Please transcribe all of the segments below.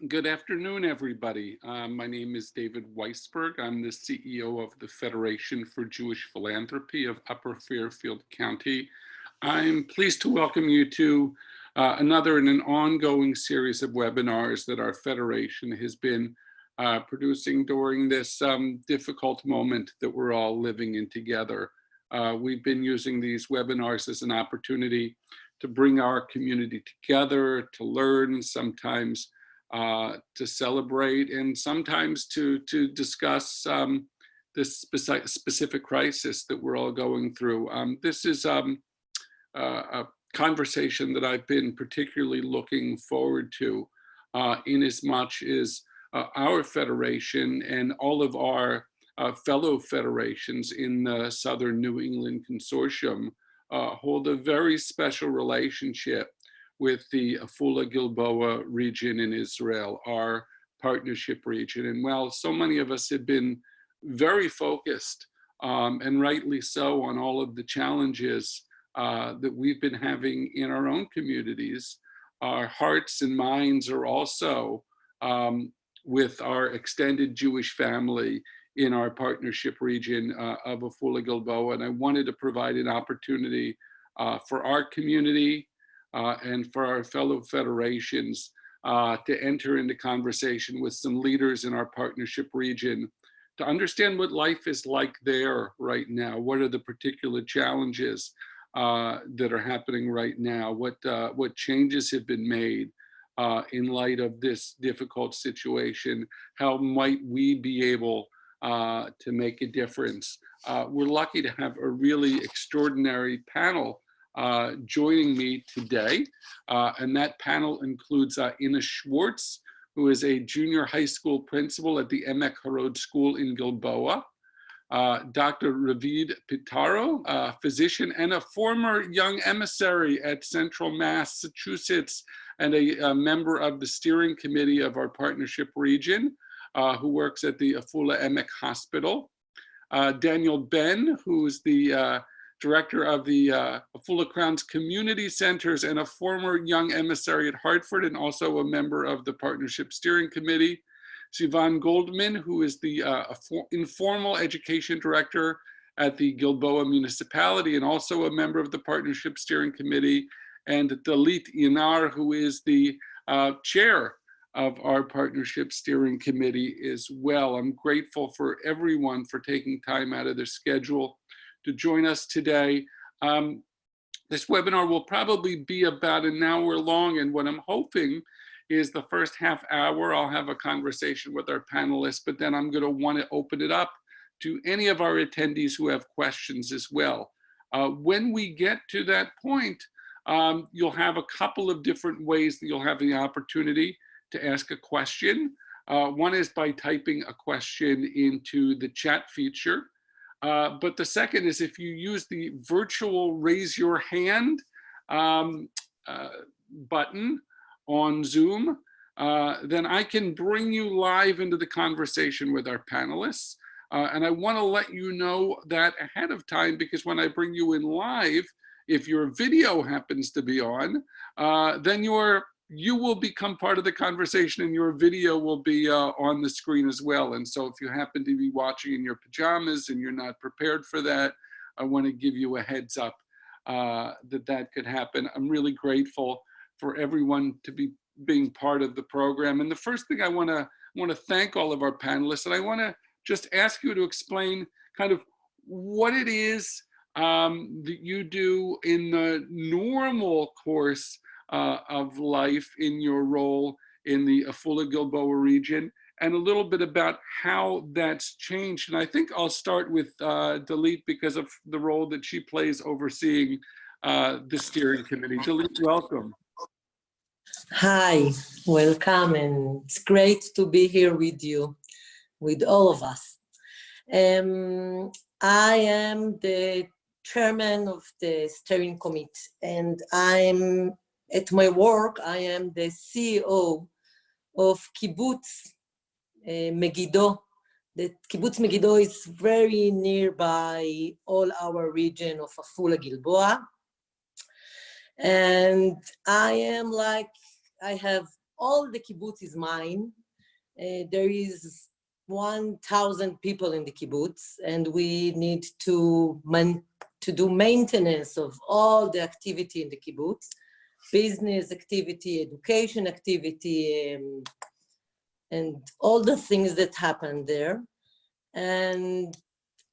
Good afternoon, everybody. My name is David Weisberg. I'm the CEO of the Federation for Jewish Philanthropy of Upper Fairfield County. I'm pleased to welcome you to another in an ongoing series of webinars that our Federation has been producing during this difficult moment that we're all living in together. We've been using these webinars as an opportunity to bring our community together, to learn, sometimes to celebrate, and sometimes to discuss this specific crisis that we're all going through. This is a conversation that I've been particularly looking forward to, in as much as our federation and all of our fellow federations in the Southern New England Consortium hold a very special relationship with the Afula-Gilboa region in Israel, our partnership region. And while so many of us have been very focused, and rightly so, on all of the challenges that we've been having in our own communities, our hearts and minds are also with our extended Jewish family in our partnership region of Afula-Gilboa. And I wanted to provide an opportunity for our community and for our fellow federations to enter into conversation with some leaders in our partnership region to understand what life is like there right now. What are the particular challenges that are happening right now? What changes have been made in light of this difficult situation? How might we be able to make a difference? We're lucky to have a really extraordinary panel joining me today, and that panel includes Ina Schwartz, who is a junior high school principal at the Emek Harod School in Gilboa, Dr. Ravid Pitaro, a physician and a former young emissary at Central Massachusetts and a member of the steering committee of our partnership region, who works at the Afula Emek Hospital, Daniel Ben, who's the director of the Afula Crown's Community Centers and a former young emissary at Hartford and also a member of the Partnership Steering Committee. Sivan Goldman, who is the informal education director at the Gilboa Municipality and also a member of the Partnership Steering Committee. And Dalit Yanar, who is the chair of our Partnership Steering Committee as well. I'm grateful for everyone for taking time out of their schedule to join us today. This webinar will probably be about an hour long, and what I'm hoping is the first half hour I'll have a conversation with our panelists, but then I'm going to want to open it up to any of our attendees who have questions as well. When we get to that point, you'll have a couple of different ways that you'll have the opportunity to ask a question. One is by typing a question into the chat feature. But the second is if you use the virtual raise your hand button on Zoom, then I can bring you live into the conversation with our panelists. And I want to let you know that ahead of time, because when I bring you in live, if your video happens to be on, then you will become part of the conversation and your video will be on the screen as well. And so if you happen to be watching in your pajamas and you're not prepared for that, I want to give you a heads up that could happen. I'm really grateful for everyone to be being part of the program. And the first thing I want to thank all of our panelists, and I want to just ask you to explain kind of what it is that you do in the normal course of life in your role in the Afula-Gilboa region, and a little bit about how that's changed. And I think I'll start with Dalit because of the role that she plays overseeing the steering committee. Dalit, welcome. Hi, welcome, and it's great to be here with you, with all of us. I am the chairman of the steering committee, and at my work, I am the CEO of Kibbutz Megiddo. The Kibbutz Megiddo is very nearby all our region of Afula-Gilboa. And I have all the kibbutz is mine. There is 1,000 people in the kibbutz, and we need to do maintenance of all the activity in the kibbutz, business activity, education activity, and all the things that happen there. And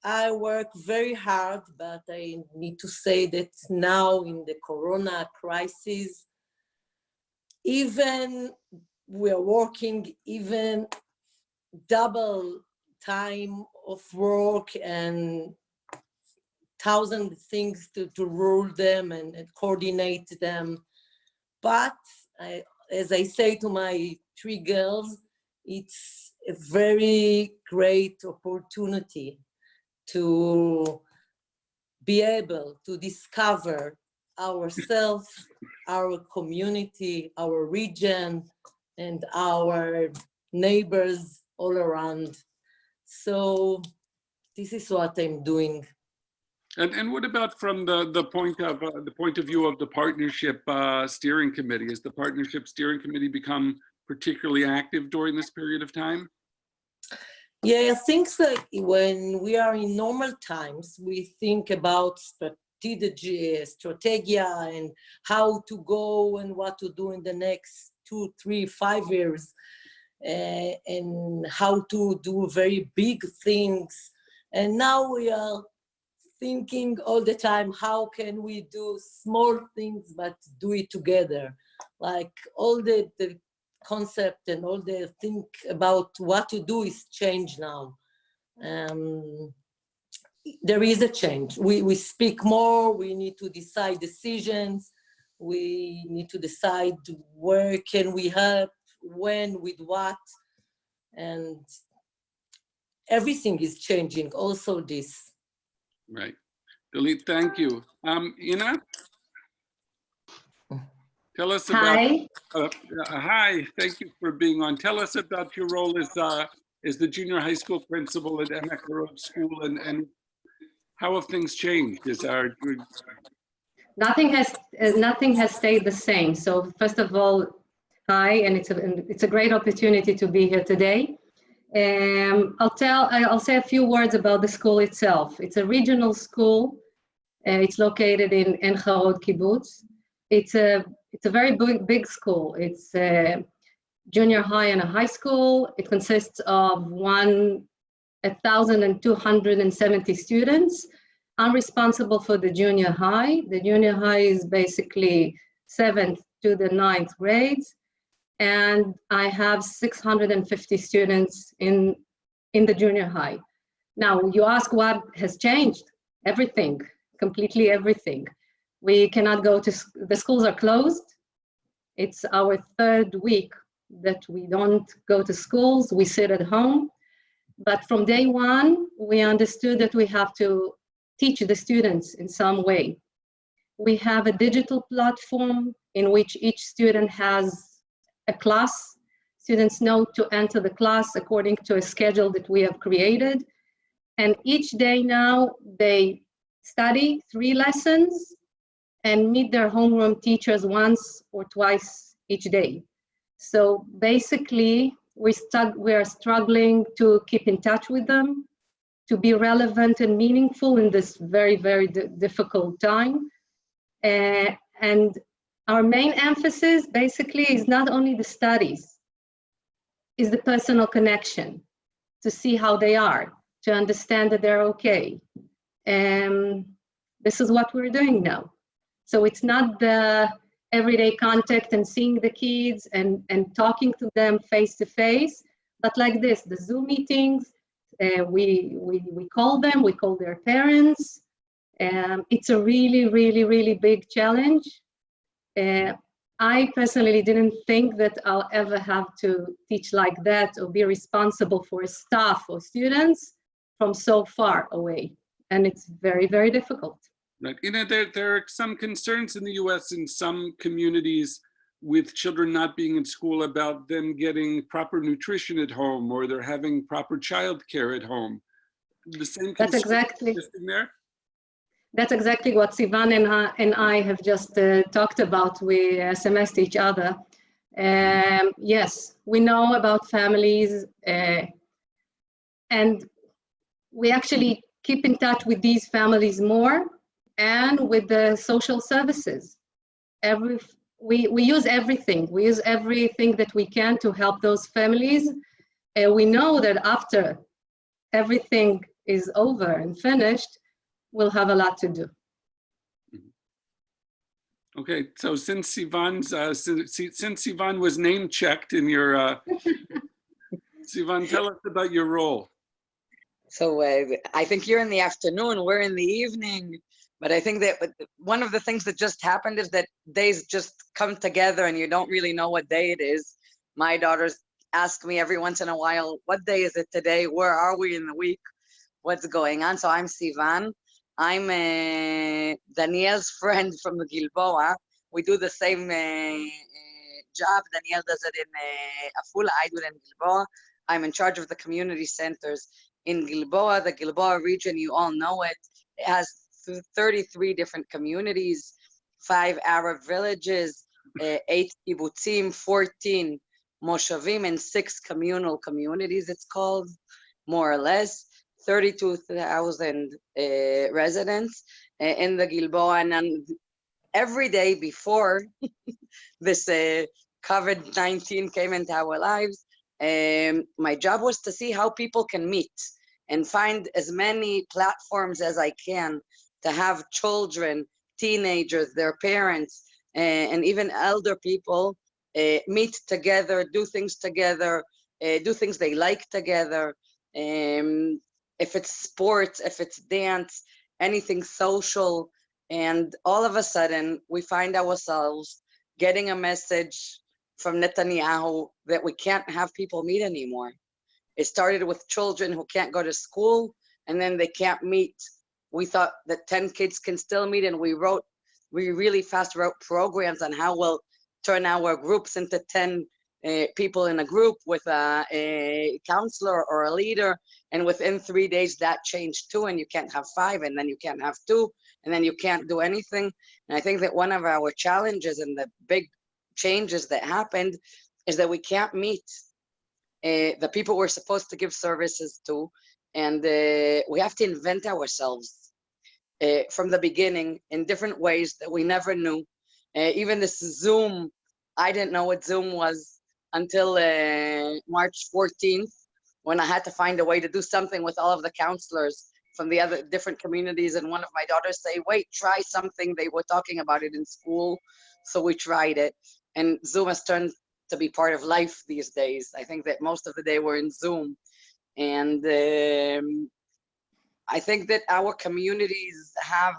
I work very hard, but I need to say that now in the Corona crisis, even we are working even double time of work and 1,000 things to rule them and coordinate them. But as I say to my 3 girls, it's a very great opportunity to be able to discover ourselves, our community, our region, and our neighbors all around. So this is what I'm doing. And what about from the point of view of the partnership steering committee? Has the partnership steering committee become particularly active during this period of time? Yeah, things like when we are in normal times, we think about strategia and how to go and what to do in the next 2, 3, 5 years, and how to do very big things. And now we are thinking all the time, how can we do small things but do it together? Like all the concept and all the think about what to do is changed now. There is a change. We speak more, we need to decide decisions, we need to decide where can we help, when, with what, and everything is changing, also this. Right. Dalit, thank you. Ina? Tell us about, Hi. Hi, thank you for being on. Tell us about your role as the junior high school principal at Emek Road School, and how have things changed? Nothing has stayed the same. So first of all, hi, and it's a great opportunity to be here today. I'll say a few words about the school itself. It's a regional school. It's located in En Harod Kibbutz. It's a very big school. It's a junior high and a high school. It consists of 1,270 students. I'm responsible for the junior high. The junior high is basically 7th to the 9th grades. And I have 650 students in the junior high. Now, you ask what has changed? Everything, completely everything. We cannot go to, the schools are closed. It's our 3rd week that we don't go to schools, we sit at home. But from day one, we understood that we have to teach the students in some way. We have a digital platform in which each student has a class. Students know to enter the class according to a schedule that we have created. And each day now, they study 3 lessons and meet their homeroom teachers once or twice each day. So basically, we are struggling to keep in touch with them, to be relevant and meaningful in this very, very difficult time. And our main emphasis basically is not only the studies, is the personal connection, to see how they are, to understand that they're okay. And this is what we're doing now. So it's not the everyday contact and seeing the kids and talking to them face to face, but like this, the Zoom meetings, we call them, we call their parents. It's a really, really, really big challenge. I personally didn't think that I'll ever have to teach like that or be responsible for staff or students from so far away. And it's very, very difficult. Right. You know, there are some concerns in the US in some communities with children not being in school about them getting proper nutrition at home, or they're having proper childcare at home. The same That's exactly there? That's exactly what Sivan and I have just talked about. We SMS'd each other. Yes, we know about families, and we actually keep in touch with these families more, and with the social services. We use everything. We use everything that we can to help those families. And we know that after everything is over and finished, we'll have a lot to do. Okay, so since Sivan was name checked in your, Sivan, tell us about your role. So I think you're in the afternoon, we're in the evening, but I think that one of the things that just happened is that days just come together and you don't really know what day it is. My daughters ask me every once in a while, what day is it today? Where are we in the week? What's going on? So I'm Sivan. I'm Danielle's friend from the Gilboa. We do the same job. Danielle does it in Afula, I do it in Gilboa. I'm in charge of the community centers in Gilboa. The Gilboa region, you all know it. It has 33 different communities, 5 Arab villages, 8 kibbutzim, 14 moshavim, and 6 communal communities, it's called, more or less. 32,000 residents in the Gilboa. And every day before this COVID-19 came into our lives, my job was to see how people can meet and find as many platforms as I can to have children, teenagers, their parents, and even elder people meet together, do things together, do things they like together. If it's sports, if it's dance, anything social. And all of a sudden, we find ourselves getting a message from Netanyahu that we can't have people meet anymore. It started with children who can't go to school, and then they can't meet. We thought that 10 kids can still meet, and we really fast wrote programs on how we'll turn our groups into 10 people in a group with a counselor or a leader. And within 3 days, that changed too, and you can't have 5, and then you can't have 2, and then you can't do anything. And I think that one of our challenges and the big changes that happened is that we can't meet the people we're supposed to give services to, and we have to invent ourselves from the beginning in different ways that we never knew. Even this Zoom, I didn't know what Zoom was until March 14th, when I had to find a way to do something with all of the counselors from the other different communities. And one of my daughters say, wait, try something. They were talking about it in school. So we tried it. And Zoom has turned to be part of life these days. I think that most of the day we're in Zoom. And I think that our communities have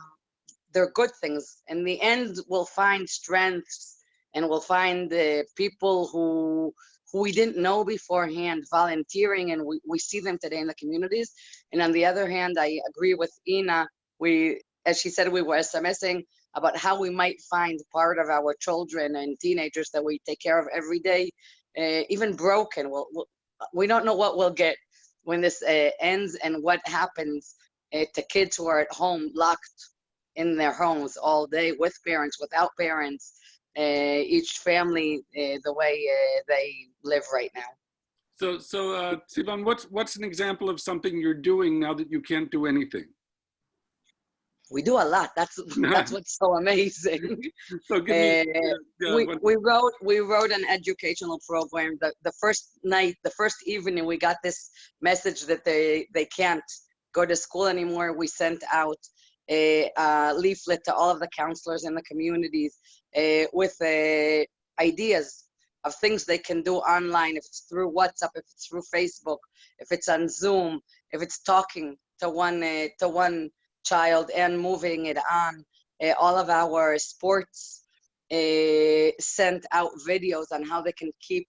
their good things. In the end, we'll find strengths, and we'll find people who we didn't know beforehand volunteering, and we see them today in the communities. And on the other hand, I agree with Ina. As she said, we were SMSing about how we might find part of our children and teenagers that we take care of every day, even broken. We don't know what we'll get when this ends, and what happens to kids who are at home, locked in their homes all day, with parents, without parents, each family the way they live right now. So Sivan, what's an example of something you're doing now that you can't do anything? We do a lot. That's what's so amazing. So give me, we wrote an educational program. The first night, the first evening, we got this message that they can't go to school anymore. We sent out a leaflet to all of the counselors in the communities with ideas of things they can do online, if it's through WhatsApp, if it's through Facebook, if it's on Zoom, if it's talking to one child and moving it on. All of our sports sent out videos on how they can keep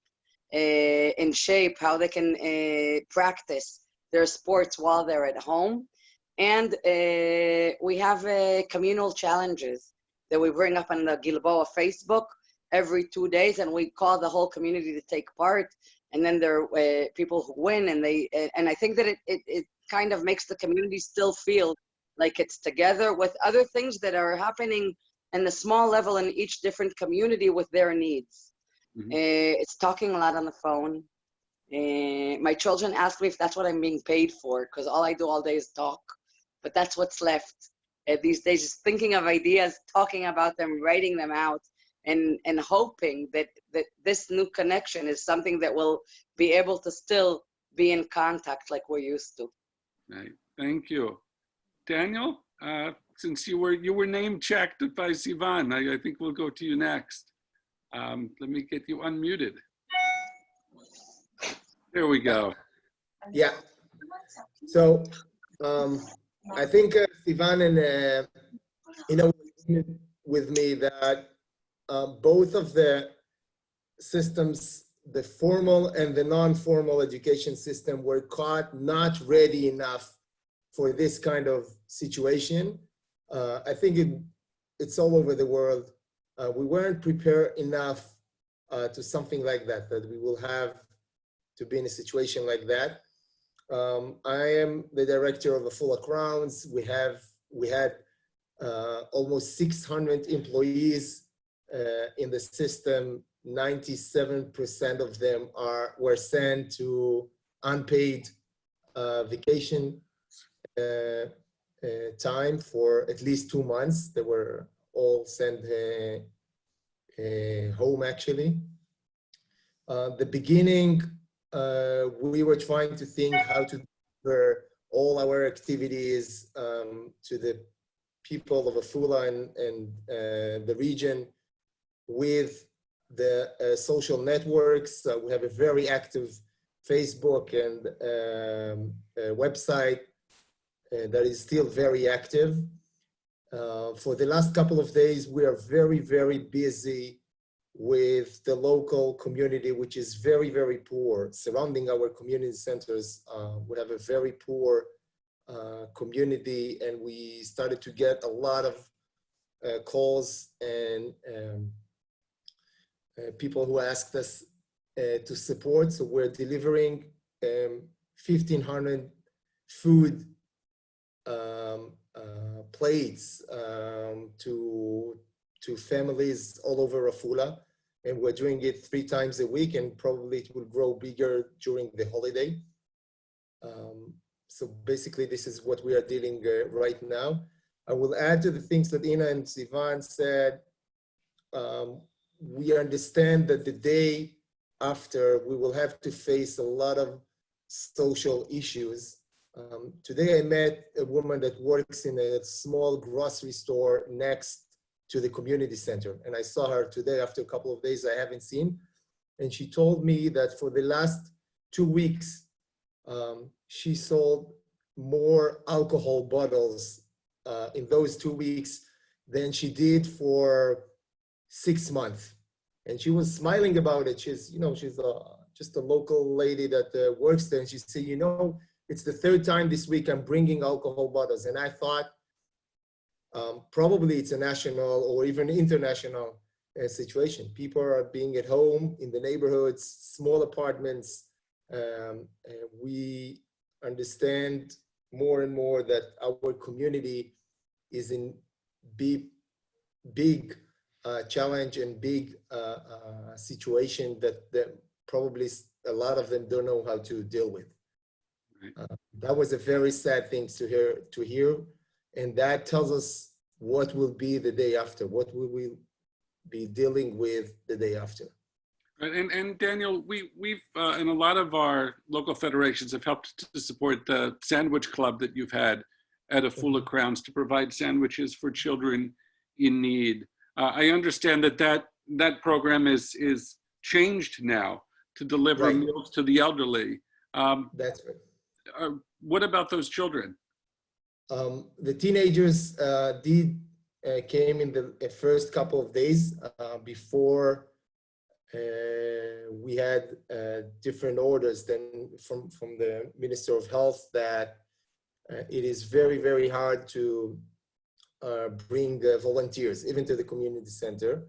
in shape, how they can practice their sports while they're at home. And we have communal challenges that we bring up on the Gilboa Facebook every 2 days, and we call the whole community to take part. And then there are people who win, and I think that it kind of makes the community still feel like it's together, with other things that are happening in the small level in each different community with their needs. Mhm. It's talking a lot on the phone. My children ask me if that's what I'm being paid for, because all I do all day is talk. But that's what's left these days, is thinking of ideas, talking about them, writing them out, and hoping that this new connection is something that will be able to still be in contact like we're used to. Right. Thank you. Daniel, since you were name checked by Sivan, I think we'll go to you next. Let me get you unmuted. There we go. Yeah. So I think Sivan and with me that both of the systems, the formal and the non-formal education system, were caught not ready enough for this kind of situation. I think it's all over the world. We weren't prepared enough to something like that, that we will have to be in a situation like that. I am the director of Afula Crowns. We had almost 600 employees in the system. 97% of them were sent to unpaid vacation time for at least 2 months. They were all sent home, actually. The beginning, we were trying to think how to deliver all our activities to the people of Afula and the region with the social networks. We have a very active Facebook and website that is still very active. For the last couple of days, we are very, very busy with the local community, which is very, very poor. Surrounding our community centers, we have a very poor community, and we started to get a lot of calls and people who asked us to support. So we're delivering 1,500 food plates to families all over Afula, and we're doing it 3 times a week, and probably it will grow bigger during the holiday. So basically, this is what we are dealing right now. I will add to the things that Ina and Sivan said. We understand that the day after, we will have to face a lot of social issues. Today I met a woman that works in a small grocery store next to the community center. And I saw her today after a couple of days I haven't seen. And she told me that for the last 2 weeks, she sold more alcohol bottles in those 2 weeks than she did for 6 months. And she was smiling about it. She's just a local lady that works there. And she said, it's the 3rd time this week I'm bringing alcohol bottles. And I thought, probably it's a national or even international situation. People are being at home in the neighborhoods, small apartments. We understand more and more that our community is in big challenge and big situation that probably a lot of them don't know how to deal with. That was a very sad thing to hear, and that tells us what will be the day after, what will we be dealing with the day after. And Daniel, we've and a lot of our local federations have helped to support the sandwich club that you've had at Afula Crowns to provide sandwiches for children in need. I understand that program is changed now to deliver meals to the elderly. That's right. What about those children? The teenagers came in the first couple of days before we had different orders then from the Minister of Health that it is very, very hard to bring volunteers even to the community center.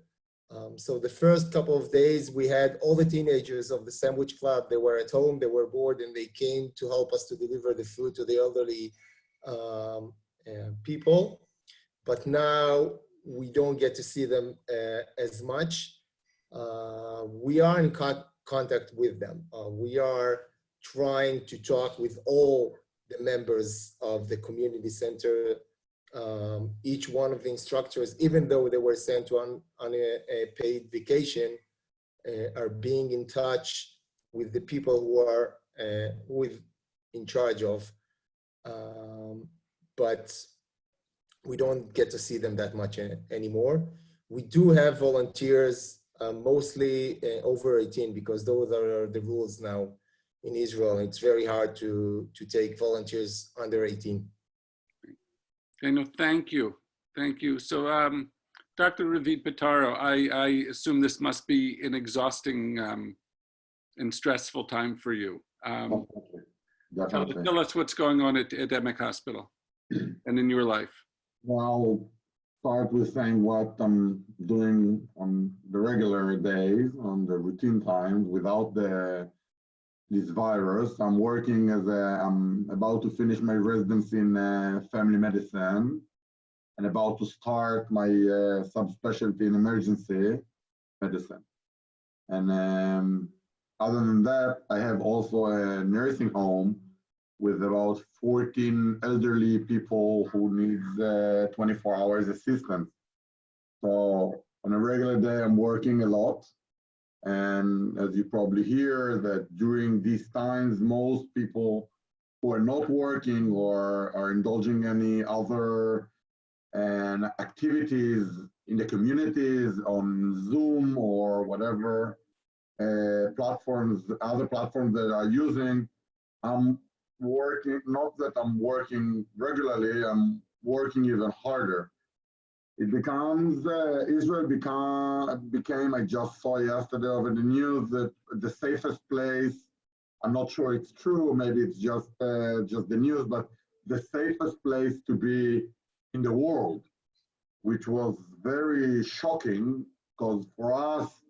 So the first couple of days we had all the teenagers of the sandwich club. They were at home, they were bored, and they came to help us to deliver the food to the elderly people. But now we don't get to see them as much. we are in contact with them. We are trying to talk with all the members of the community center. Each one of the instructors, even though they were sent on a paid vacation, are being in touch with the people who are in charge of, but we don't get to see them that much anymore. We do have volunteers, mostly over 18, because those are the rules now in Israel. It's very hard to take volunteers under 18. Okay, no, thank you. Thank you. So, Dr. Ravid Pitaro, I assume this must be an exhausting and stressful time for you. Tell us what's going on at Emek Hospital and in your life. Well, start with saying what I'm doing on the regular days, on the routine times, without this virus. I'm working I'm about to finish my residency in family medicine and about to start my subspecialty in emergency medicine. And other than that, I have also a nursing home with about 14 elderly people who needs 24 hours assistance. So on a regular day, I'm working a lot. And as you probably hear, that during these times, most people who are not working or are indulging any other activities in the communities on Zoom or whatever platforms, other platforms that are using, I'm working, not that I'm working regularly, I'm working even harder. It becomes, Israel became, I just saw yesterday over the news, that the safest place, I'm not sure it's true, maybe it's just the news, but the safest place to be in the world, which was very shocking, because for us,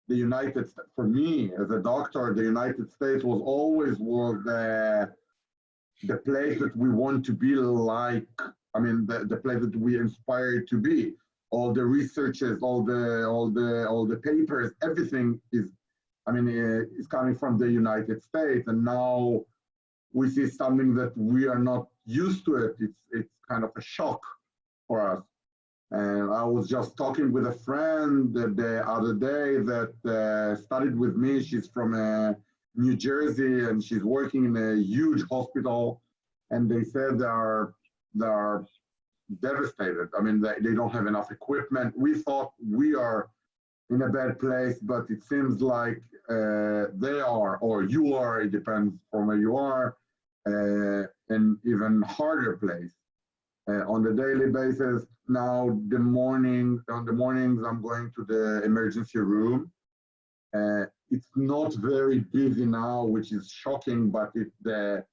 the United States, for me as a doctor, the United States was always the place that we want to be like, I mean, the place that we inspired to be. All the researches, all the papers, everything is, I mean, is coming from the United States, and now we see something that we are not used to it. It's kind of a shock for us. And I was just talking with a friend the other day that studied with me. She's from New Jersey, and she's working in a huge hospital. And they said they are devastated. I mean, they don't have enough equipment. We thought we are in a bad place, but it seems like they are, or you are, it depends from where you are, an even harder place. On the daily basis, now on the mornings, I'm going to the emergency room. It's not very busy now, which is shocking, but it's the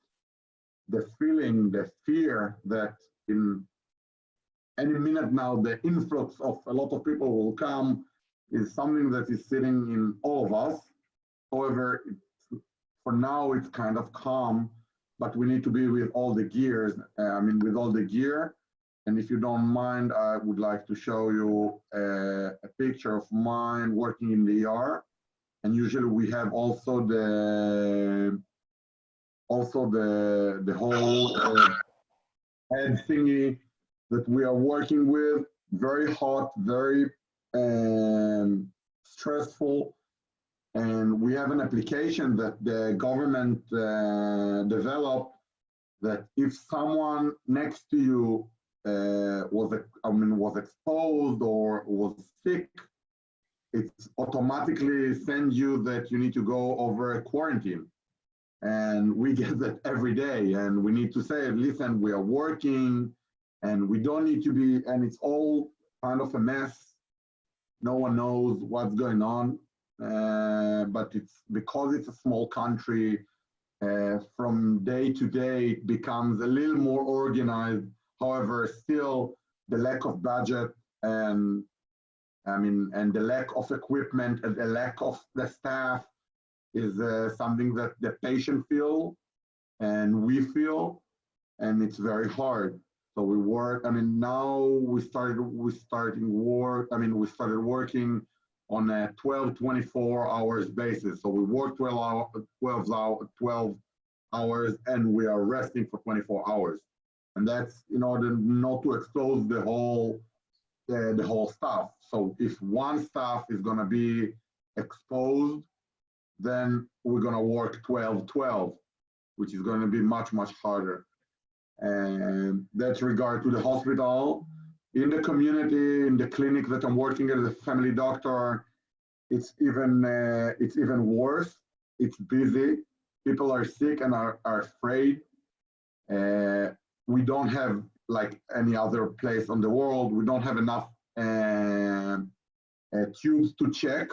feeling, the fear that in any minute now, the influx of a lot of people will come is something that is sitting in all of us. However, for now, it's kind of calm, but we need to be with all the gears, with all the gear. And if you don't mind, I would like to show you a picture of mine working in the ER. And usually we have also the whole head thingy that we are working with, very hot, very stressful. And we have an application that the government developed that if someone next to you was exposed or was sick, it automatically sends you that you need to go over a quarantine. And we get that every day. And we need to say, listen, we are working and we don't need to be, and it's all kind of a mess. No one knows what's going on. But it's because it's a small country, from day to day, it becomes a little more organized. However, still the lack of budget and the lack of equipment and the lack of the staff is something that the patient feel and we feel, and it's very hard. So we work. Now we started working on a 24 hours basis. So we work 12 hours and we are resting for 24 hours. And that's in order not to expose the whole staff. So if one staff is gonna be exposed, then we're gonna work 12-12, which is gonna be much, much harder. And that's regard to the hospital. In the community, in the clinic that I'm working as a family doctor, it's even worse. It's busy. People are sick and are afraid. We don't have, like any other place on the world, we don't have enough tubes to check,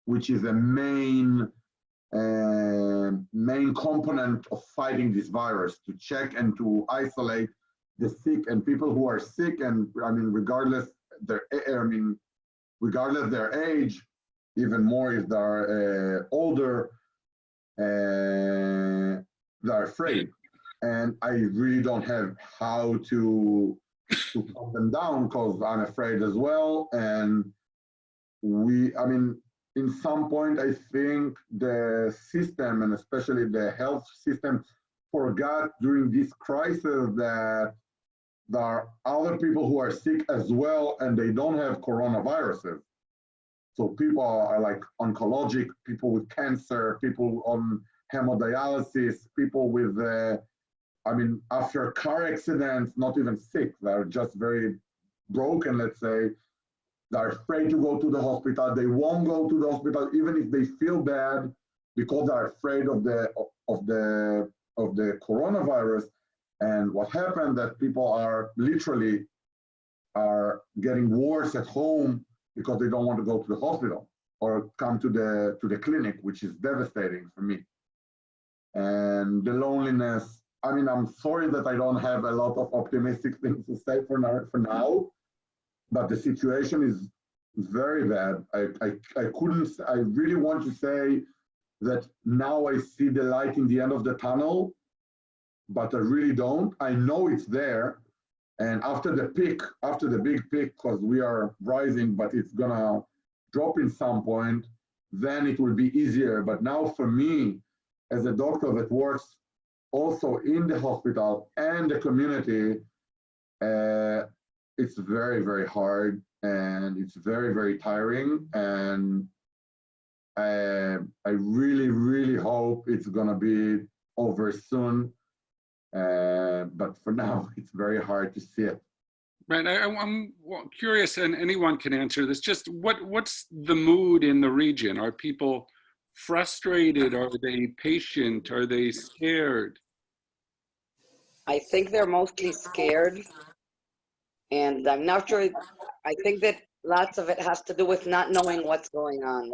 which is a main component of fighting this virus, to check and to isolate the sick and people who are sick. And I mean, regardless their age, even more if they're older, they're afraid. And I really don't have how to calm them down, because I'm afraid as well. And I mean, in some point, I think the system, and especially the health system, forgot during this crisis that there are other people who are sick as well, and they don't have coronaviruses. So people are like oncologic, people with cancer, people on hemodialysis, people with, I mean, after car accidents, not even sick, they're just very broken, let's say. They're afraid to go to the hospital. They won't go to the hospital even if they feel bad, because they're afraid of the coronavirus. And what happened that people are literally getting worse at home because they don't want to go to the hospital or come to the clinic, which is devastating for me. And the loneliness. I mean, I'm sorry that I don't have a lot of optimistic things to say for now, but the situation is very bad. I really want to say that now I see the light in the end of the tunnel, but I really don't. I know it's there. And after the big peak, because we are rising, but it's gonna drop in some point, then it will be easier. But now for me, as a doctor that works also in the hospital and the community, it's very, very hard, and it's very, very tiring. And I really, really hope it's gonna be over soon. But for now, it's very hard to see it. Right, I'm curious, and anyone can answer this, just what's the mood in the region? Are people frustrated? Are they patient? Are they scared? I think they're mostly scared, and I'm not sure. I think that lots of it has to do with not knowing what's going on.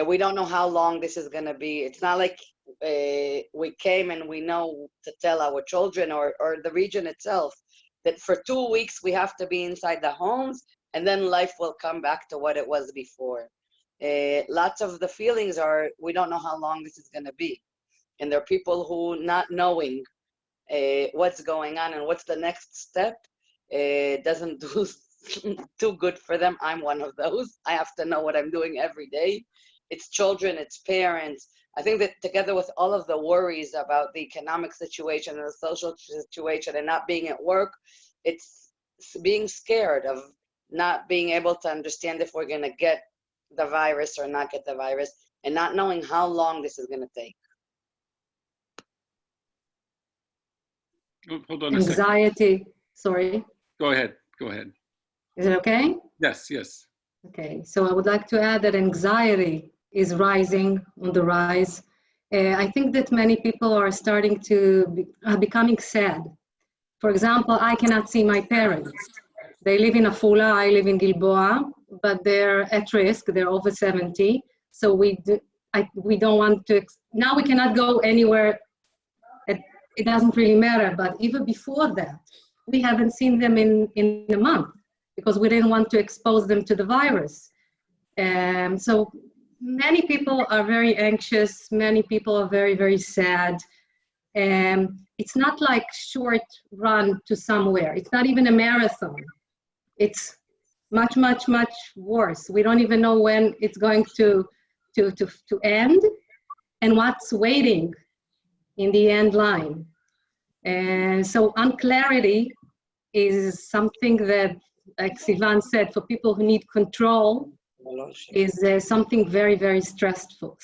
We don't know how long this is going to be. It's not like we came and we know to tell our children or the region itself that for 2 weeks we have to be inside the homes, and then life will come back to what it was before. Lots of the feelings are, we don't know how long this is going to be. And there are people who, not knowing what's going on and what's the next step, doesn't do too good for them. I'm one of those. I have to know what I'm doing every day. It's children, it's parents. I think that together with all of the worries about the economic situation and the social situation and not being at work, it's being scared of not being able to understand if we're going to get the virus or not get the virus, and not knowing how long this is going to take. Oh, hold on a second. Anxiety, sorry. Go ahead. Is it okay? Yes. Okay, so I would like to add that anxiety is rising, on the rise. I think that many people are starting to becoming sad. For example, I cannot see my parents. They live in Afula, I live in Gilboa, but they're at risk, they're over 70. So we don't want to, now we cannot go anywhere. It doesn't really matter, but even before that, we haven't seen them in a month because we didn't want to expose them to the virus. So many people are very anxious, many people are very, very sad. It's not like short run to somewhere. It's not even a marathon. It's much, much, much worse. We don't even know when it's going to end and what's waiting in the end line. And so unclarity is something that, like Sivan said, for people who need control, is something very, very stressful.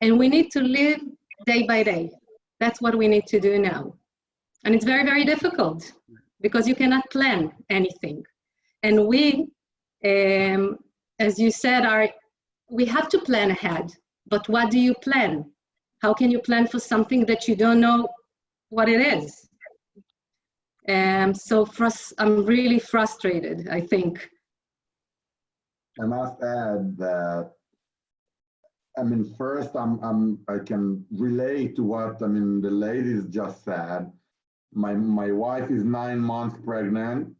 And we need to live day by day. That's what we need to do now. And it's very, very difficult because you cannot plan anything. And we, as you said, we have to plan ahead. But what do you plan? How can you plan for something that you don't know what it is? So I'm really frustrated, I think. I must add that, I mean, first, I can relate to what, I mean, the ladies just said. My wife is 9 months pregnant,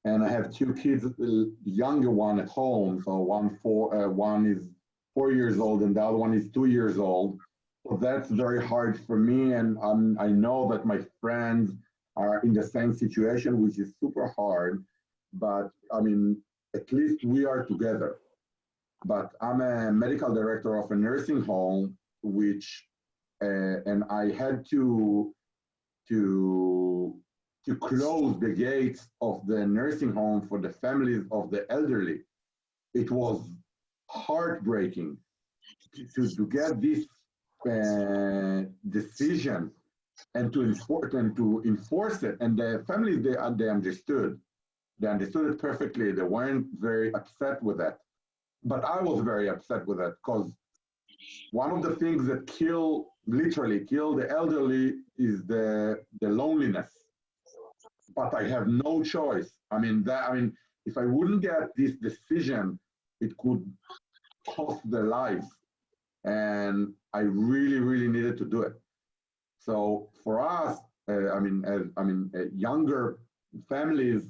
and I have 2 kids, the younger one at home. So one is 4 years old, and the other one is 2 years old. So that's very hard for me, and I know that my friends are in the same situation, which is super hard. But I mean, at least we are together. But I'm a medical director of a nursing home, which, and I had to close the gates of the nursing home for the families of the elderly. It was heartbreaking to get this decision and to enforce it. And the families, they understood. They understood it perfectly. They weren't very upset with that. But I was very upset with that, because one of the things that literally kill the elderly is the loneliness. But I have no choice. I mean, if I wouldn't get this decision, it could cost their lives. And I really, really needed to do it. So for us, younger families,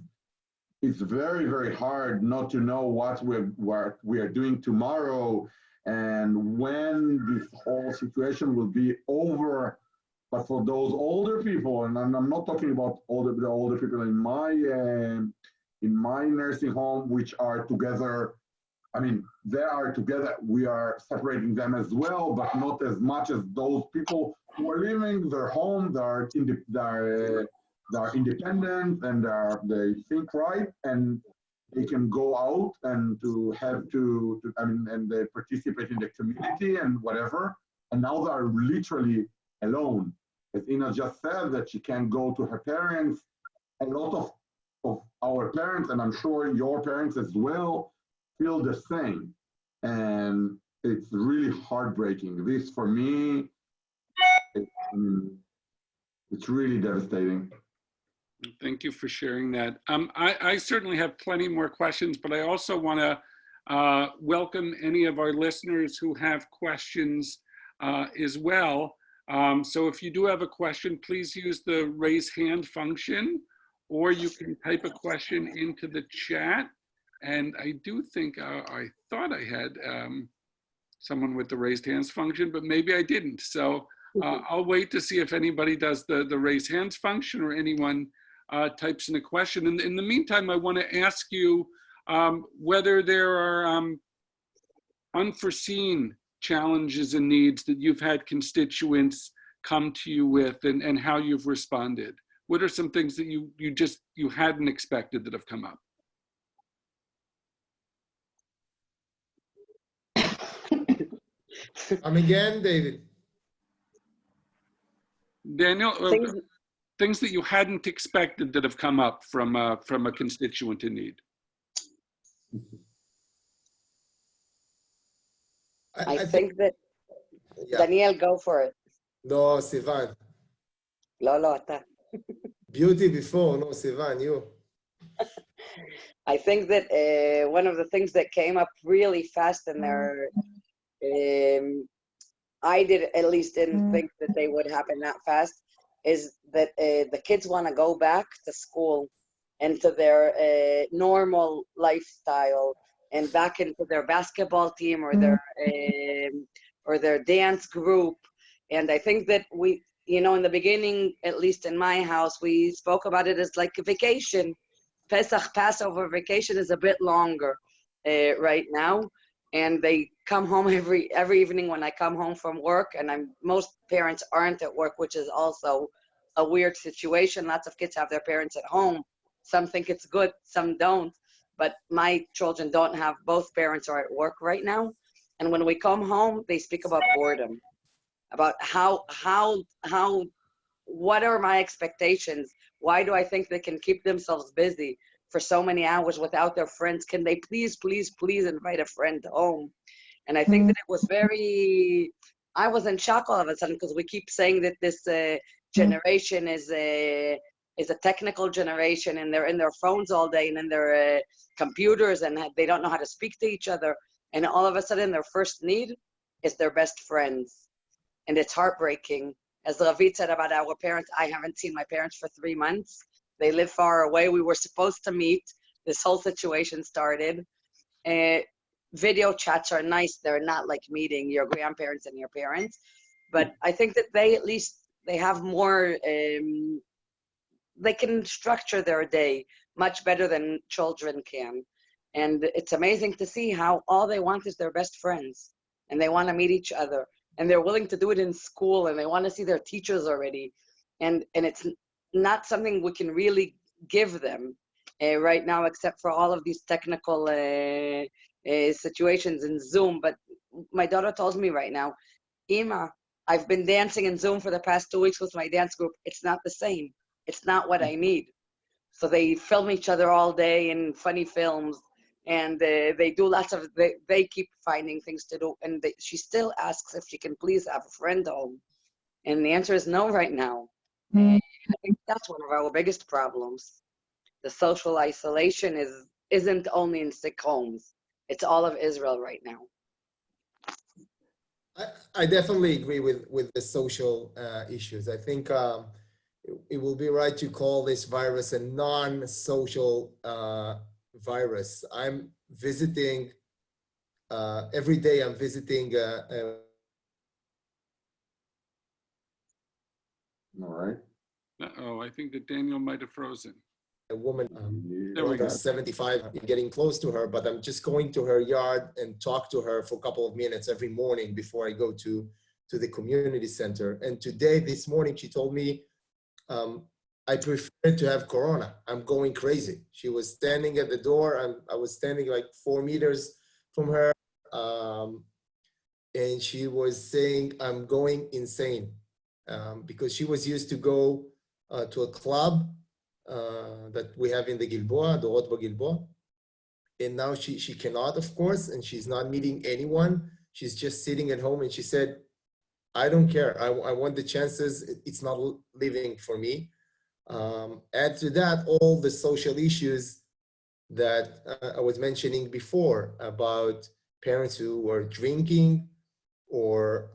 it's very, very hard not to know what we are doing tomorrow and when this whole situation will be over. But for those older people, and I'm not talking about the older people in my nursing home, which are together. I mean, they are together. We are separating them as well, but not as much as those people who are leaving their home. They are independent, and they think right, and they can go out and and they participate in the community and whatever. And now they are literally alone. As Ina just said, that she can't go to her parents. A lot of our parents, and I'm sure your parents as well, feel the same. And it's really heartbreaking. This, for me, it's really devastating. Thank you for sharing that. I certainly have plenty more questions, but I also want to welcome any of our listeners who have questions as well. So if you do have a question, please use the raise hand function, or you can type a question into the chat. And I do think I thought I had someone with the raised hands function, but maybe I didn't. So I'll wait to see if anybody does the raise hands function or anyone types in a question. And in the meantime, I want to ask you whether there are unforeseen challenges and needs that you've had constituents come to you with, and how you've responded. What are some things that you hadn't expected that have come up? Again, David. Daniel, things that you hadn't expected that have come up from a constituent in need. I think that, yeah. Daniel, go for it. No, Sivan. Ata. Beauty before, no, Sivan, you. I think that one of the things that came up really fast in there, I didn't think that they would happen that fast, is that the kids want to go back to school and to their normal lifestyle, and back into their basketball team or their dance group. And I think that we, in the beginning, at least in my house, we spoke about it as like a vacation. Passover vacation is a bit longer right now, and they come home every evening when I come home from work, and most parents aren't at work, which is also a weird situation. Lots of kids have their parents at home. Some think it's good, some don't. But my children don't have, both parents are at work right now. And when we come home, they speak about boredom, about what are my expectations? Why do I think they can keep themselves busy for so many hours without their friends? Can they please, please, please invite a friend home? And I think that it was I was in shock all of a sudden, because we keep saying that this generation is a technical generation, and they're in their phones all day and in their computers, and they don't know how to speak to each other. And all of a sudden, their first need is their best friends. And it's heartbreaking. As Ravit said about our parents, I haven't seen my parents for 3 months. They live far away. We were supposed to meet. This whole situation started. Video chats are nice. They're not like meeting your grandparents and your parents. But I think that they have more, they can structure their day much better than children can. And it's amazing to see how all they want is their best friends, and they want to meet each other, and they're willing to do it in school, and they want to see their teachers already. And it's not something we can really give them right now, except for all of these technical situations in Zoom. But my daughter tells me right now, Ima, I've been dancing in Zoom for the past 2 weeks with my dance group. It's not the same. It's not what I need. So they film each other all day in funny films, and they do lots of, they keep finding things to do. And she still asks if she can please have a friend home. And the answer is no right now. I think that's one of our biggest problems. The social isolation isn't only in sick homes. It's all of Israel right now. I definitely agree with the social issues. I think it will be right to call this virus a non-social virus. I'm visiting, every day I'm visiting All right. Uh-oh, I think that Daniel might have frozen. a woman, There we go. 75, getting close to her, but I'm just going to her yard and talk to her for a couple of minutes every morning before I go to the community center. And today, this morning, she told me, I prefer to have Corona. I'm going crazy. She was standing at the door, and I was standing like 4 meters from her. And she was saying, I'm going insane, because she was used to go to a club that we have in the Gilboa, the Weisberg. And now she cannot, of course, and she's not meeting anyone. She's just sitting at home, and she said, I don't care. I want the chances. It's not living for me. Add to that all the social issues that I was mentioning before about parents who were drinking, or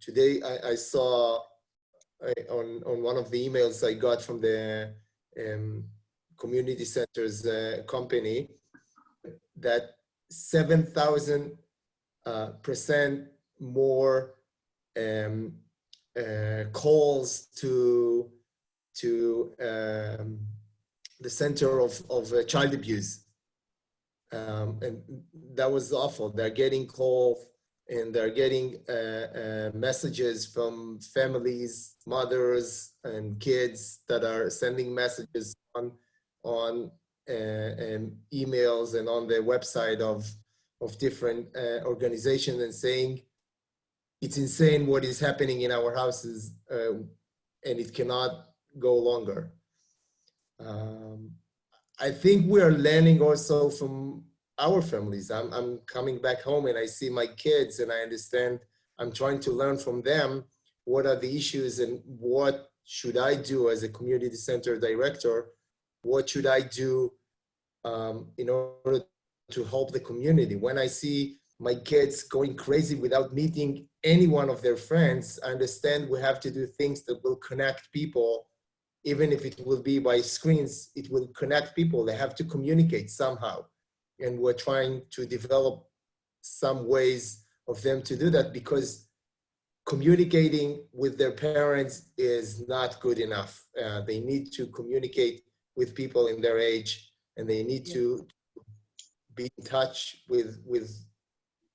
today I saw on one of the emails I got from the community centers company that 7,000% more calls to the center of child abuse, and that was awful. They're getting calls, and they're getting messages from families, mothers and kids that are sending messages on emails and on the website of different organizations, and saying, it's insane what is happening in our houses, and it cannot go longer. I think we are learning also from our families. I'm coming back home, and I see my kids, and I understand. I'm trying to learn from them what are the issues, and what should I do as a community center director? What should I do in order to help the community? When I see my kids going crazy without meeting any one of their friends, I understand we have to do things that will connect people. Even if it will be by screens, it will connect people. They have to communicate somehow. And we're trying to develop some ways of them to do that, because communicating with their parents is not good enough. They need to communicate with people in their age, and they need to be in touch with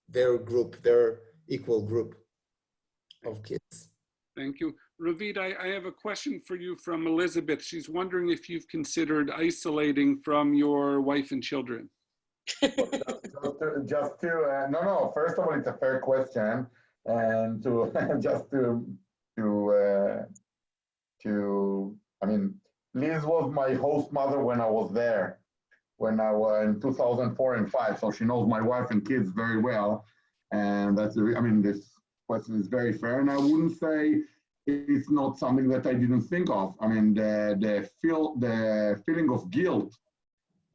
their group, their equal group of kids. Thank you. Ravid, I have a question for you from Elizabeth. She's wondering if you've considered isolating from your wife and children. No, first of all, it's a fair question. And to just I mean, Liz was my host mother when I was there, when I was in 2004 and 5. So she knows my wife and kids very well. And that's, I mean, this question is very fair. And I wouldn't say it's not something that I didn't think of. I mean, the feeling of guilt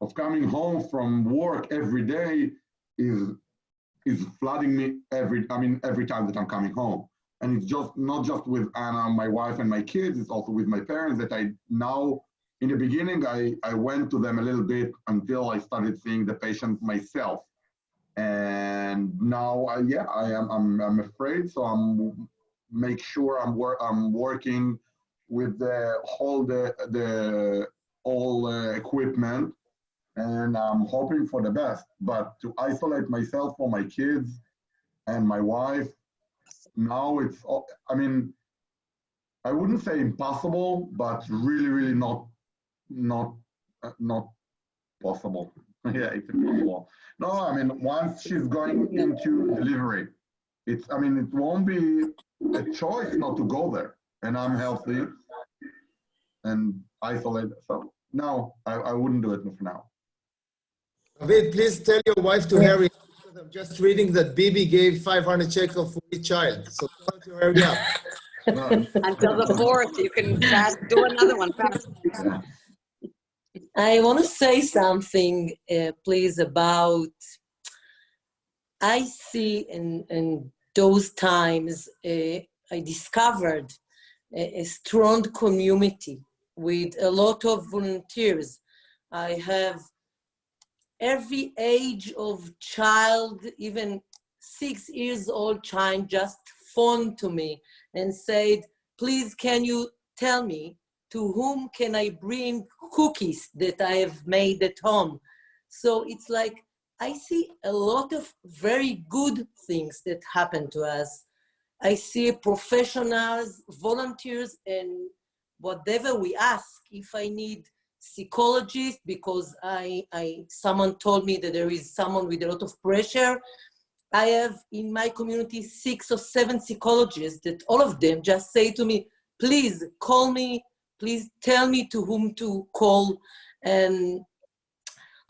of coming home from work every day is flooding me every time that I'm coming home. And it's just not just with Anna, my wife, and my kids, it's also with my parents that I now, in the beginning, I went to them a little bit until I started seeing the patient myself. And now, I'm afraid, so I'm make sure I'm working with the whole equipment, and I'm hoping for the best. But to isolate myself from my kids and my wife, now it's, I mean, I wouldn't say impossible, but really, really not possible. Yeah, it's impossible. No, I mean, once she's going into delivery, it won't be a choice not to go there. And I'm healthy and isolated. So no, I wouldn't do it for now. David, please tell your wife to hurry up. I'm just reading that Bibi gave 500 shekels for each child. So tell her to hurry up. Until the 4th, you can do another one fast. Yeah. I want to say something, please, about, I see in those times, I discovered a strong community with a lot of volunteers. I have every age of child, even 6 years old child, just phoned to me and said, please, can you tell me to whom can I bring cookies that I have made at home? So it's like, I see a lot of very good things that happen to us. I see professionals, volunteers, and whatever we ask, if I need psychologist because someone told me that there is someone with a lot of pressure, I have in my community 6 or 7 psychologists that all of them just say to me, please call me, please tell me to whom to call. And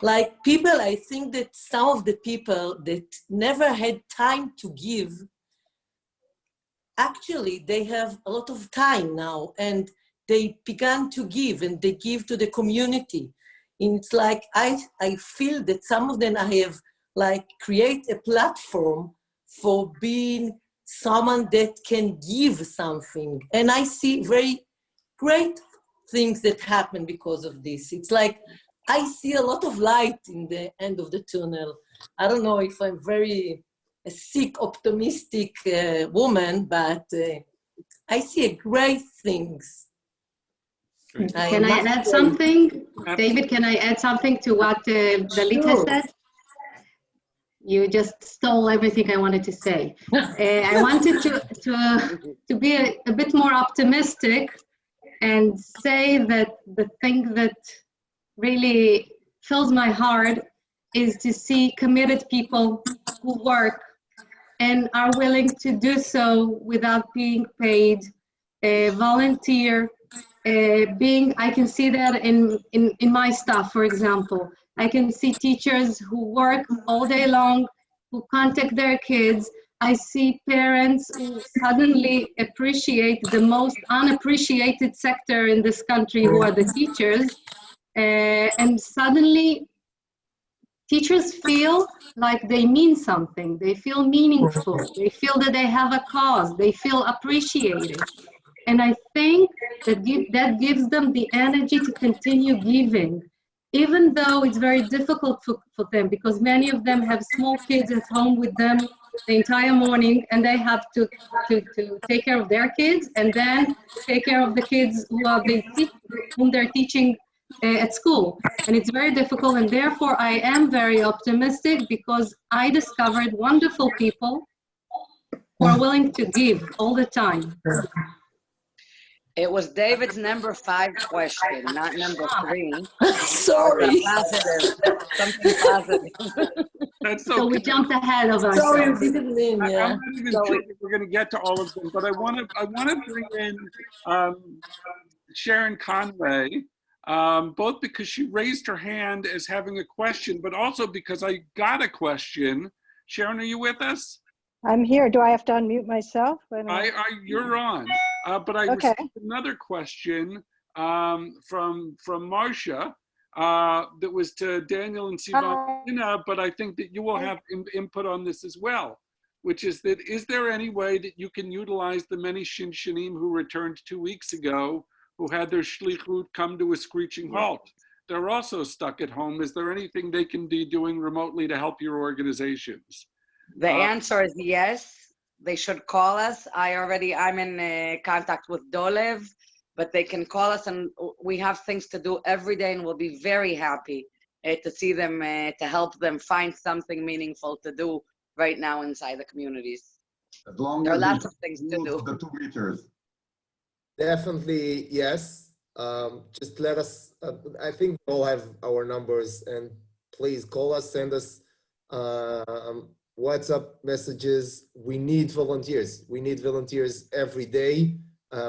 like people, I think that some of the people that never had time to give, actually they have a lot of time now and they began to give and they give to the community. And it's like, I feel that some of them I have like create a platform for being someone that can give something. And I see very great things that happen because of this. It's like, I see a lot of light in the end of the tunnel. I don't know if I'm very a sick, optimistic woman, but I see great things. Great. Can I add something? David, can I add something to what Dalita said? You just stole everything I wanted to say. I wanted to be a bit more optimistic and say that the thing that really fills my heart is to see committed people who work and are willing to do so without being paid, volunteer, I can see that in my staff, for example. I can see teachers who work all day long, who contact their kids. I see parents who suddenly appreciate the most unappreciated sector in this country, who are the teachers. And suddenly, teachers feel like they mean something. They feel meaningful. They feel that they have a cause. They feel appreciated. And I think that gives them the energy to continue giving, even though it's very difficult for them, because many of them have small kids at home with them the entire morning, and they have to take care of their kids and then take care of the kids whom they're teaching at school. And it's very difficult, and therefore I am very optimistic because I discovered wonderful people who are willing to give all the time. It was David's number 5 question, not number 3. Sorry. Positive, something positive. That's So we okay. jumped ahead of Sorry, ourselves. you didn't mean, I'm yeah. not even sure that we're going to get to all of them, but I want to bring in Sharon Conway, both because she raised her hand as having a question, but also because I got a question. Sharon, are you with us? I'm here. Do I have to unmute myself? You're on, but I Okay. received another question from Marcia that was to Daniel and Sivan, but I think that you will have input on this as well, which is that, is there any way that you can utilize the many Shinshanim who returned 2 weeks ago, who had their shlichut come to a screeching halt? They're also stuck at home. Is there anything they can be doing remotely to help your organizations? The answer is yes. They should call us. I'm in contact with Dolev, but they can call us, and we have things to do every day, and we'll be very happy to see them, to help them find something meaningful to do right now inside the communities. As long There are as lots it's of things to do. the 2 meters. Definitely, yes. Just let us, I think we all have our numbers, and please call us, send us WhatsApp messages. We need volunteers. We need volunteers every day.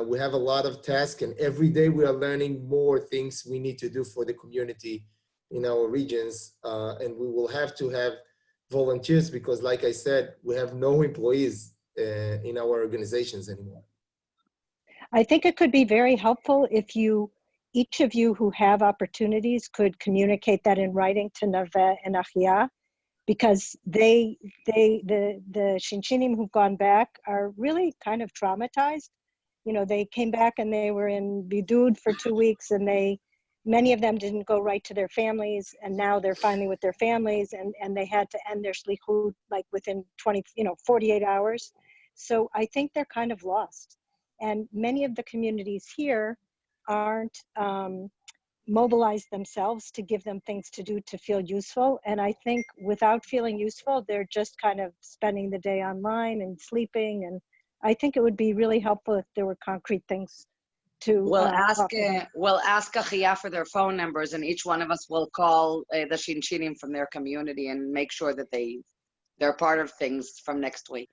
We have a lot of tasks, and every day we are learning more things we need to do for the community in our regions. And we will have to have volunteers because, like I said, we have no employees in our organizations anymore. I think it could be very helpful if each of you who have opportunities could communicate that in writing to Naveh and Achia, because the Shinshinim who've gone back are really kind of traumatized. You know, they came back and they were in bidud for 2 weeks, and many of them didn't go right to their families, and now they're finally with their families, and they had to end their shlichut like within 48 hours. So I think they're kind of lost. And many of the communities here aren't mobilized themselves to give them things to do to feel useful. And I think without feeling useful, they're just kind of spending the day online and sleeping. And I think it would be really helpful if there were concrete things to We'll ask Achia for their phone numbers, and each one of us will call the Shinshinim from their community and make sure that they're part of things from next week.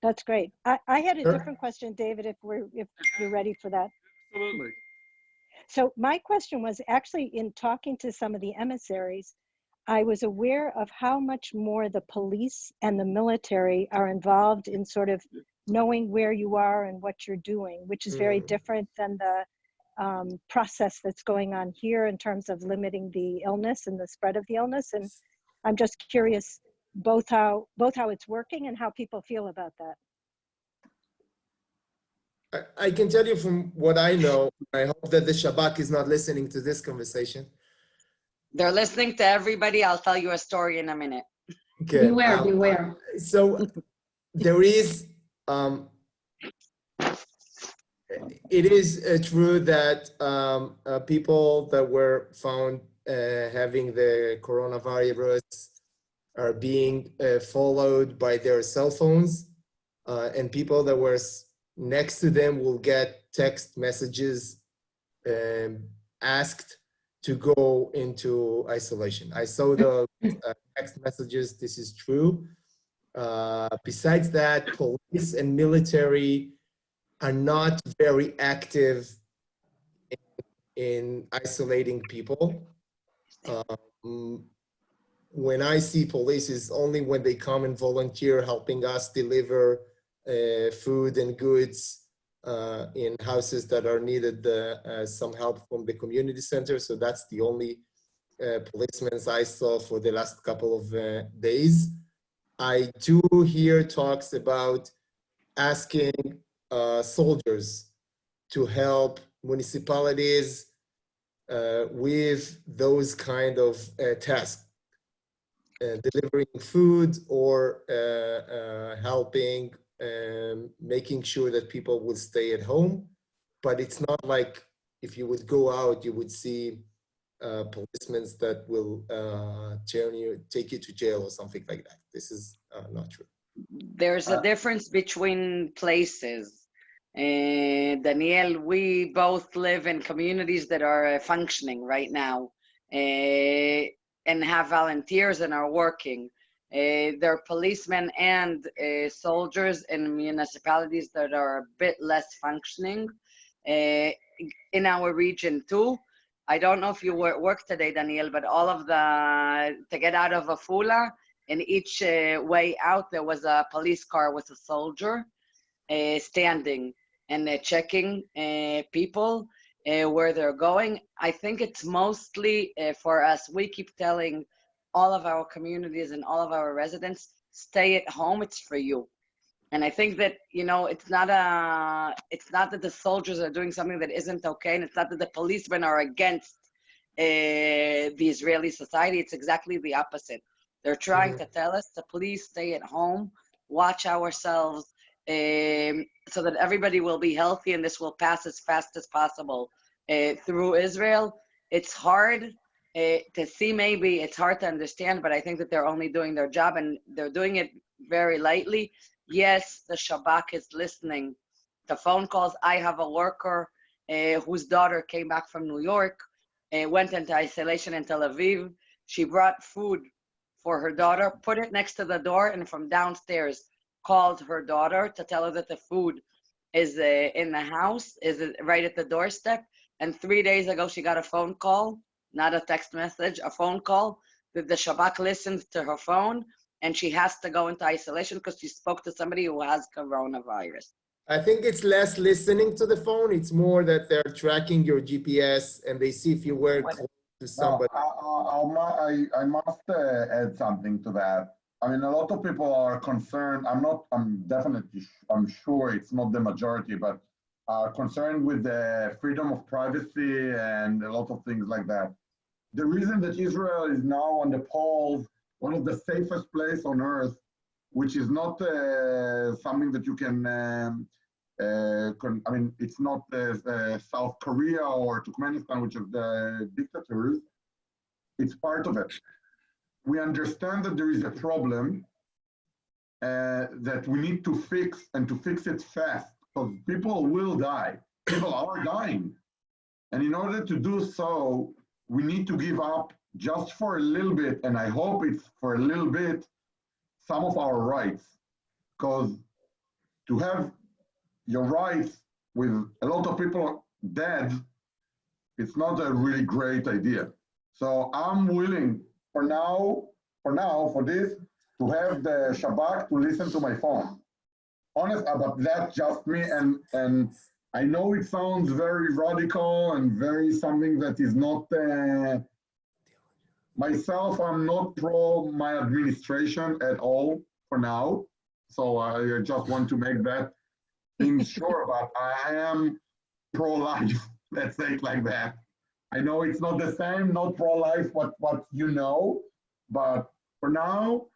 That's great. I had a different question, David, if you're ready for that. Absolutely. So my question was actually, in talking to some of the emissaries, I was aware of how much more the police and the military are involved in sort of knowing where you are and what you're doing, which is very different than the process that's going on here in terms of limiting the illness and the spread of the illness. And I'm just curious both how it's working and how people feel about that. I can tell you from what I know. I hope that the Shabak is not listening to this conversation. They're listening to everybody. I'll tell you a story in a minute. Okay. Beware. So there is, it is true that people that were found having the coronavirus are being followed by their cell phones, and people that were next to them will get text messages asked to go into isolation. I saw the text messages. This is true. Besides that, police and military are not very active in isolating people. When I see police is only when they come and volunteer helping us deliver food and goods in houses that are needed some help from the community center. So that's the only policemen I saw for the last couple of days. I do hear talks about asking soldiers to help municipalities with those kind of tasks, delivering food or helping, making sure that people will stay at home. But it's not like if you would go out, you would see policemen that will take you to jail or something like that. This is not true. There's a difference between places. Daniel, we both live in communities that are functioning right now and have volunteers and are working. There are policemen and soldiers in municipalities that are a bit less functioning in our region too. I don't know if you were at work today, Daniel, but all of to get out of Afula, in each way out, there was a police car with a soldier standing and checking people where they're going. I think it's mostly for us. We keep telling all of our communities and all of our residents, stay at home, it's for you. And I think that, you know, it's not that the soldiers are doing something that isn't okay, and it's not that the policemen are against the Israeli society. It's exactly the opposite. They're trying to tell us to please stay at home, watch ourselves, so that everybody will be healthy and this will pass as fast as possible through Israel. It's hard to see, maybe it's hard to understand, but I think that they're only doing their job and they're doing it very lightly. Yes, the Shabak is listening to phone calls. I have a worker whose daughter came back from New York, went into isolation in Tel Aviv. She brought food for her daughter, put it next to the door, and from downstairs called her daughter to tell her that the food is in the house, is right at the doorstep. And 3 days ago, she got a phone call, not a text message, a phone call, that the Shabak listened to her phone, and she has to go into isolation because she spoke to somebody who has coronavirus. I think it's less listening to the phone. It's more that they're tracking your GPS and they see if you were close to somebody. I must add something to that. I mean, a lot of people are concerned. I'm sure it's not the majority, but are concerned with the freedom of privacy and a lot of things like that. The reason that Israel is now on the polls, one of the safest place on earth, which is not something that you can, I mean, it's not South Korea or Turkmenistan, which is the dictators. It's part of it. We understand that there is a problem that we need to fix, and to fix it fast, because people will die. People are dying. And in order to do so, we need to give up just for a little bit, and I hope it's for a little bit, some of our rights. Because to have your rights with a lot of people dead, it's not a really great idea. So I'm willing for this, to have the Shabak to listen to my phone. Honest, but that's just me, and I know it sounds very radical and very something that is not, myself, I'm not pro my administration at all for now. So I just want to make that thing sure, but I am pro-life, let's say it like that. I know it's not the same, not pro-life, what you know, but for now,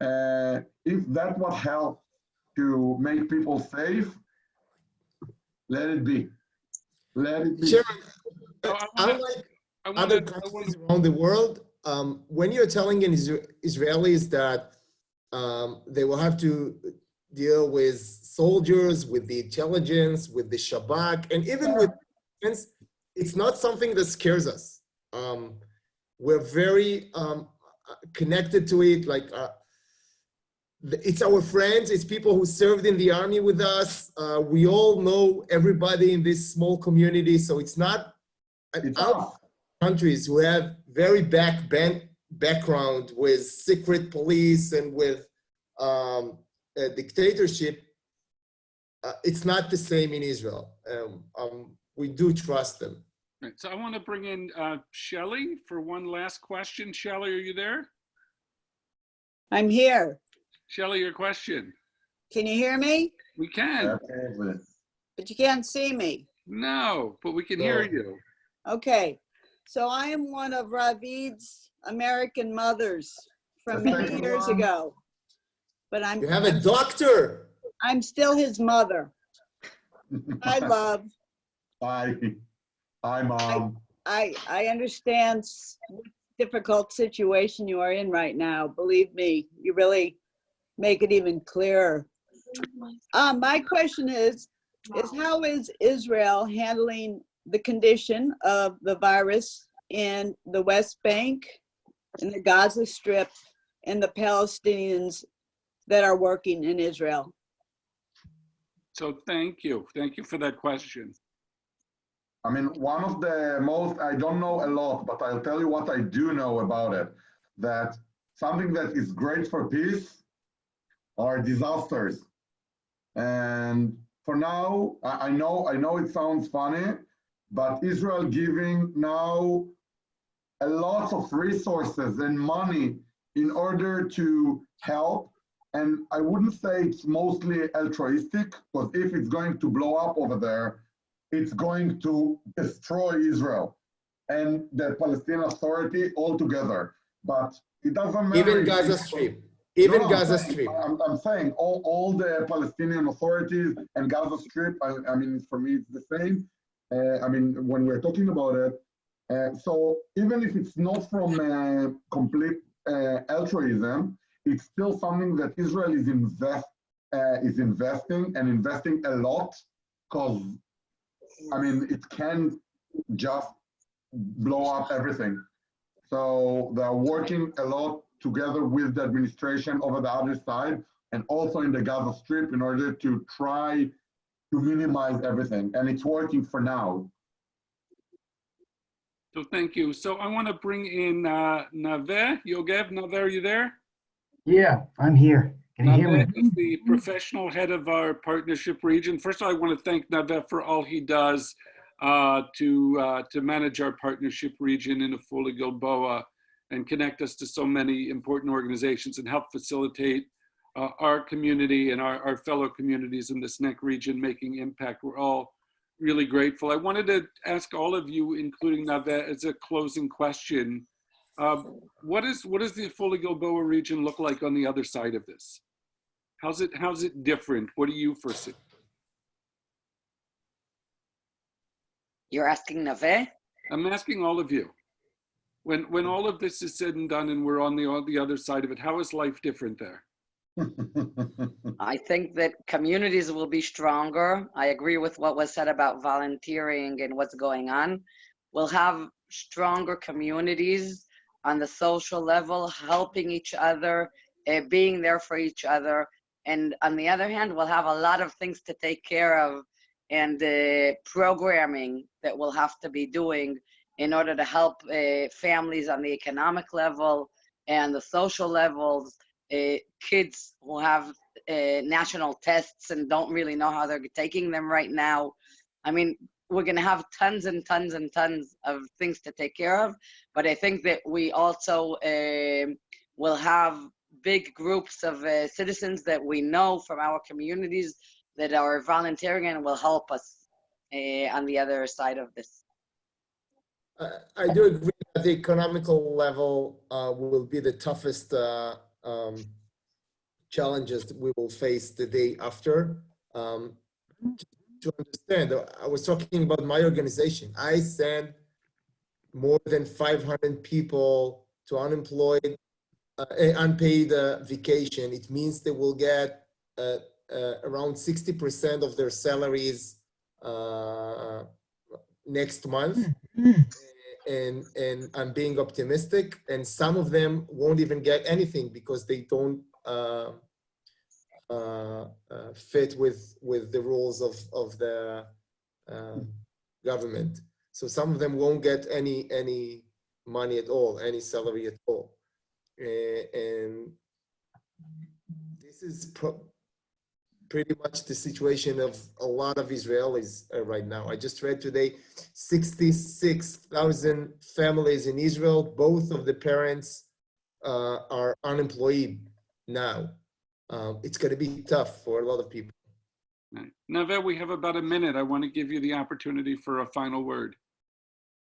if that would help to make people safe, let it be. Let it be. Sure. Unlike other countries around the world, when you're telling Israelis that they will have to deal with soldiers, with the intelligence, with the Shabak, and even with defense, it's not something that scares us. We're very connected to it. Like it's our friends. It's people who served in the army with us. We all know everybody in this small community. So it's not our countries who have very background with secret police and with a dictatorship. It's not the same in Israel. We do trust them. Right. So I want to bring in Shelley for one last question. Shelley, are you there? I'm here. Shelley, your question. Can you hear me? We can. But you can't see me. No, but we can hear you. Okay. So I am one of Ravid's American mothers from many years ago. But You have a doctor. I'm still his mother. Hi, love. Hi. Hi, Mom. I understand what difficult situation you are in right now. Believe me, you really make it even clearer. My question is how is Israel handling the condition of the virus in the West Bank, in the Gaza Strip, and the Palestinians that are working in Israel? So thank you. Thank you for that question. I mean, one of the most, I don't know a lot, but I'll tell you what I do know about it, that something that is great for peace are disasters. And for now, I know it sounds funny, but Israel giving now a lot of resources and money in order to help. And I wouldn't say it's mostly altruistic, because if it's going to blow up over there, it's going to destroy Israel and the Palestinian Authority altogether. But it doesn't matter. Even Gaza Strip. Even Gaza Strip. I'm saying all the Palestinian authorities and Gaza Strip, I mean, for me, it's the same. I mean, when we're talking about it, so even if it's not from complete altruism, it's still something that Israel is investing and investing a lot, because I mean, it can just blow up everything. So they're working a lot together with the administration over the other side and also in the Gaza Strip in order to try to minimize everything. And it's working for now. So thank you. So I want to bring in Naveh Yogev. Naveh, are you there? Yeah, I'm here. Can you hear me? Naveh is the professional head of our partnership region. First of all, I want to thank Naveh for all he does to manage our partnership region in Afula-Gilboa and connect us to so many important organizations and help facilitate our community and our fellow communities in this NEC region making impact. We're all really grateful. I wanted to ask all of you, including Naveh, as a closing question, what does the Afula-Gilboa region look like on the other side of this? How's it different? What do you foresee? You're asking Naveh? I'm asking all of you. When all of this is said and done and we're on the other side of it, how is life different there? I think that communities will be stronger. I agree with what was said about volunteering and what's going on. We'll have stronger communities on the social level, helping each other, being there for each other. And on the other hand, we'll have a lot of things to take care of and programming that we'll have to be doing in order to help families on the economic level and the social levels, kids who have national tests and don't really know how they're taking them right now. I mean, we're going to have tons and tons and tons of things to take care of, but I think that we also will have big groups of citizens that we know from our communities that are volunteering and will help us on the other side of this. I do agree that the economical level will be the toughest challenges that we will face the day after. To understand, I was talking about my organization. I sent more than 500 people to unemployed, unpaid vacation. It means they will get around 60% of their salaries next month. And I'm being optimistic, and some of them won't even get anything because they don't fit with the rules of the government. So some of them won't get any money at all, any salary at all. And this is pretty much the situation of a lot of Israelis right now. I just read today, 66,000 families in Israel, both of the parents are unemployed now. It's going to be tough for a lot of people. Right. Naveh, we have about a minute. I want to give you the opportunity for a final word.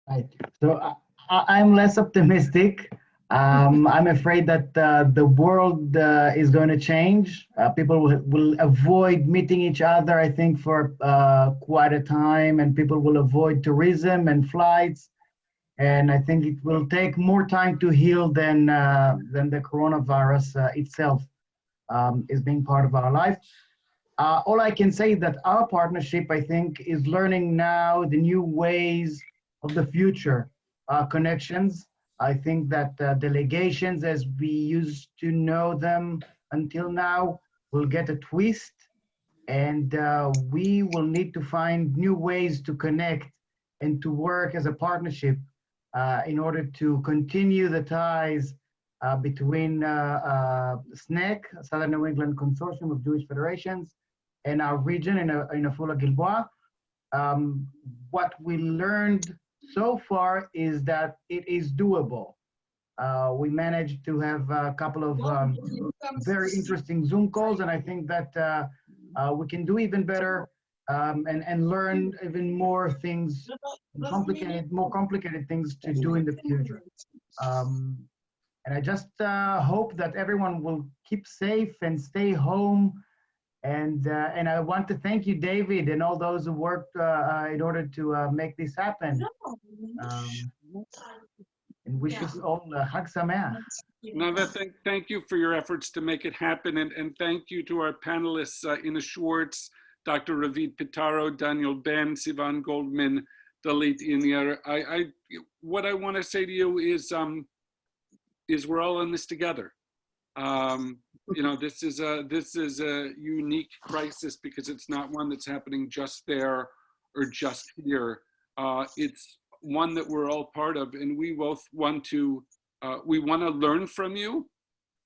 Right. So I'm less optimistic. I'm afraid that the world is going to change. People will avoid meeting each other, I think, for quite a time, and people will avoid tourism and flights. And I think it will take more time to heal than the coronavirus itself is being part of our life. All I can say is that our partnership, I think, is learning now the new ways of the future connections. I think that delegations, as we used to know them until now, will get a twist, and we will need to find new ways to connect and to work as a partnership in order to continue the ties between SNEC, Southern New England Consortium of Jewish Federations, and our region in Afula-Gilboa. What we learned so far is that it is doable. We managed to have a couple of very interesting Zoom calls, and I think that we can do even better and learn even more things, more complicated things to do in the future. And I just hope that everyone will keep safe and stay home. And I want to thank you, David, and all those who worked in order to make this happen. And wish us all Chag Sameach. Nava, thank you for your efforts to make it happen, and thank you to our panelists, Ina Schwartz, Dr. Ravit Pitaro, Daniel Ben, Sivan Goldman, Dalit Inyer. What I want to say to you is we're all in this together. You know, this is a unique crisis because it's not one that's happening just there or just here. It's one that we're all part of, and we both want to learn from you,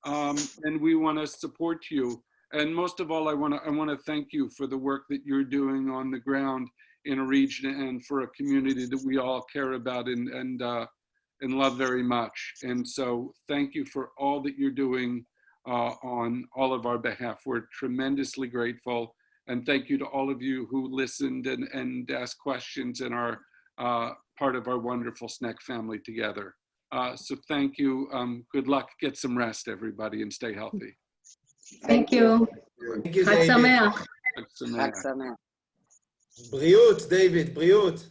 and we want to support you. And most of all, I want to thank you for the work that you're doing on the ground in a region and for a community that we all care about and love very much. And so thank you for all that you're doing on all of our behalf. We're tremendously grateful. And thank you to all of you who listened and asked questions and are part of our wonderful SNEC family together. So thank you. Good luck. Get some rest, everybody, and stay healthy. Thank you. Thank you, Chag David. Sameach. Chag Sameach. Chag Sameach. Briut, David, Briut.